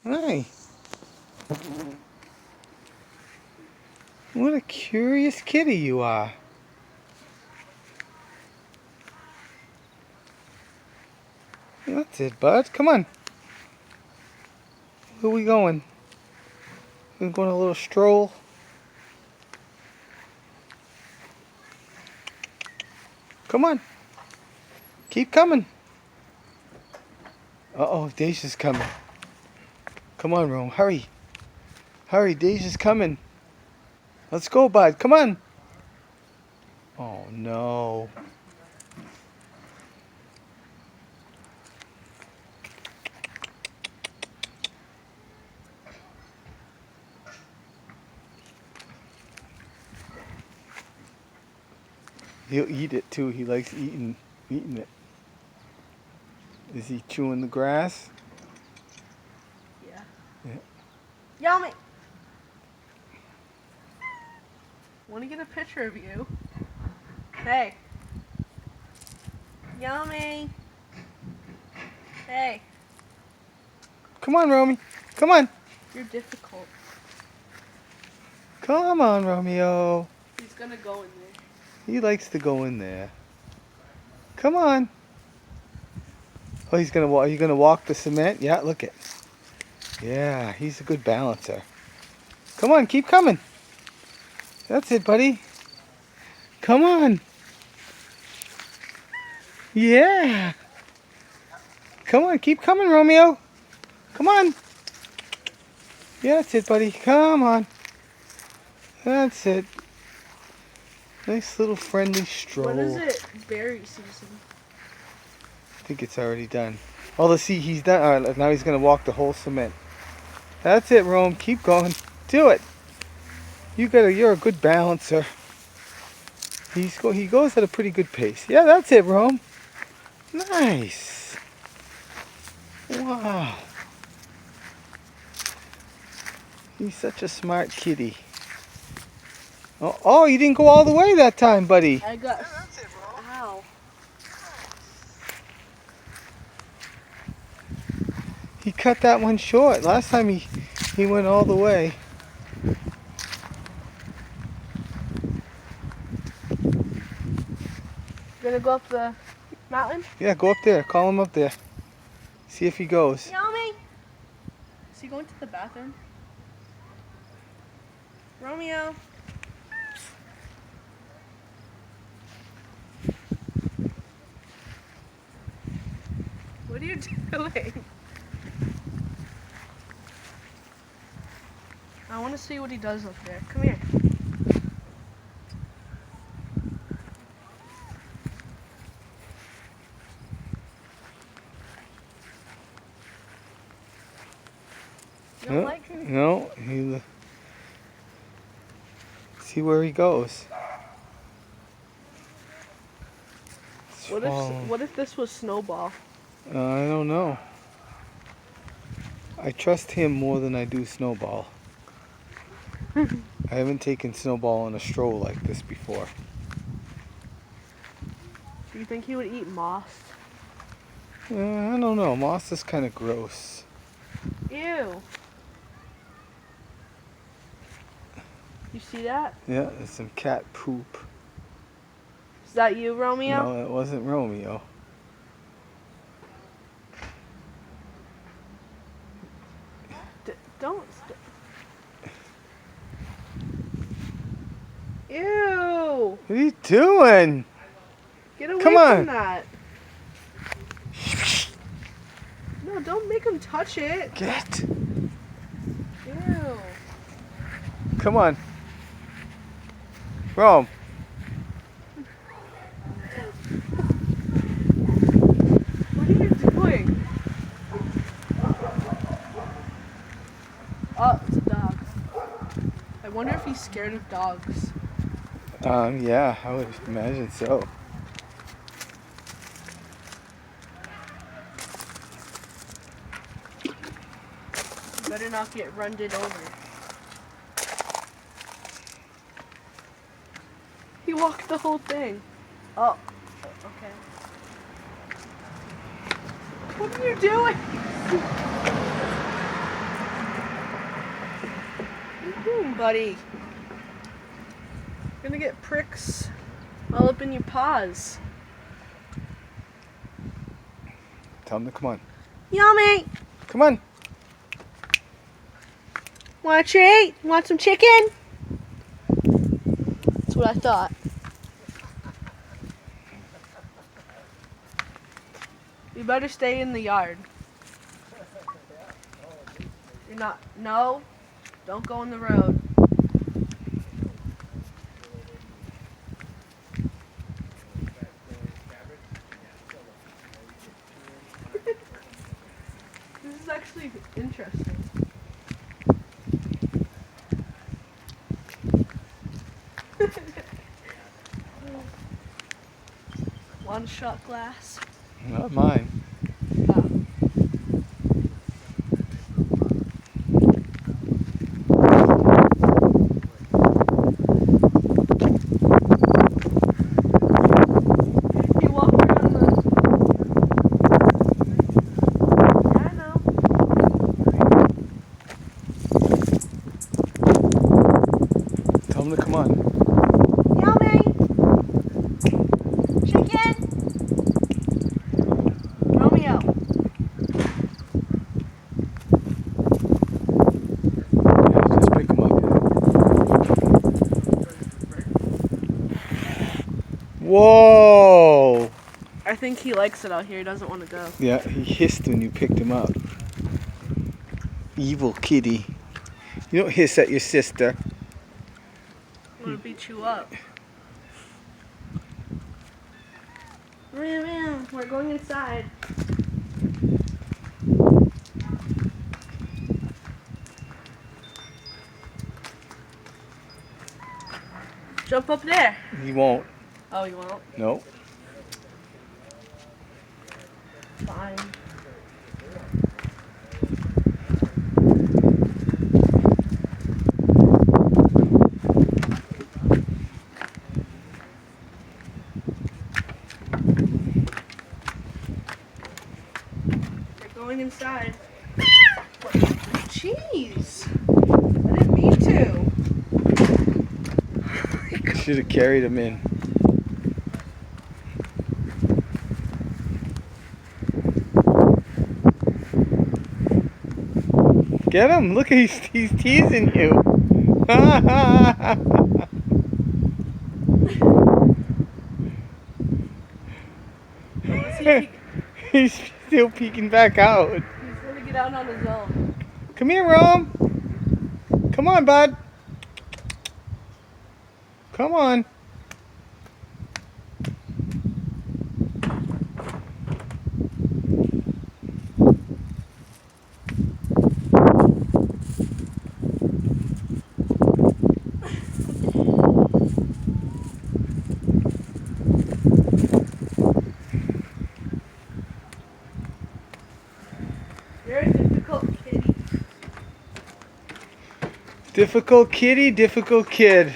Hi. What a curious kitty you are. That's it, bud. Come on. Where are we going? We're going on a little stroll. Come on. Keep coming. Uh-oh, Daija's coming. Come on, Rome. Hurry. Hurry, Daija's coming. Let's go, bud. Come on. Oh, no. He'll eat it, too. He likes eating it. Is he chewing the grass? Yeah. Yeah. Yummy! Want to get a picture of you? Hey. Yummy! Hey. Come on, Romy. Come on. You're difficult. Come on, Romeo. He's gonna go in there. He likes to go in there. Come on. Oh, he's gonna walk. Are you gonna walk the cement? Yeah, look it. Yeah, he's a good balancer. Come on, keep coming. That's it, buddy. Come on. Yeah. Come on, keep coming, Romeo. Come on. Yeah, that's it, buddy. Come on. That's it. Nice little friendly stroll. When is it berry season? I think it's already done. Oh, let's see. He's done. All right, now he's going to walk the whole cement. That's it, Rome. Keep going. Do it. You're a good balancer. He goes at a pretty good pace. Yeah, that's it, Rome. Nice. Wow. He's such a smart kitty. Oh, you didn't go all the way that time, buddy. I got... Ow. He cut that one short. Last time he went all the way. Gonna go up the mountain? Yeah, go up there. Call him up there. See if he goes. Yummy! Is he going to the bathroom? Romeo? What are you doing? I want to see what he does up there. Come here. You don't like him? No, see where he goes. What if this was Snowball? I don't know. I trust him more than I do Snowball. I haven't taken Snowball on a stroll like this before. Do you think he would eat moss? I don't know. Moss is kind of gross. Ew. You see that? Yeah, there's some cat poop. Is that you, Romeo? No, it wasn't Romeo. Don't. Ew! What are you doing? Get away Come on. from that. No, don't make him touch it. Get. Ew. Come on. Rome. What are you doing? Oh, it's a dog. I wonder if he's scared of dogs. Yeah, I would imagine so. You better not get runned over. He walked the whole thing. Oh, okay. What are you doing? Buddy. You're gonna get pricks all up in your paws. Tell him to come on. Yummy! Come on. Want a treat? Want some chicken? That's what I thought. You better stay in the yard. You're not. No. Don't go in the road. This is actually interesting. One shot glass. Not mine. Oh. You walk around the. Yeah, I know. Tell him to come on. Yummy! Chicken! Romeo. Yeah, just pick him up. Whoa! I think he likes it out here. He doesn't want to go. Yeah, he hissed when you picked him up. Evil kitty. You don't hiss at your sister. I want to beat you up. We're going inside. Jump up there. He won't. Oh, you won't? No. Fine. We're going inside. Jeez. I didn't mean to. Should have carried him in. Get him! Look, he's teasing you. He's still peeking back out. He's gonna get out on his own. Come here, Rome. Come on, bud. Come on. You're a difficult kitty. Difficult kitty, difficult kid.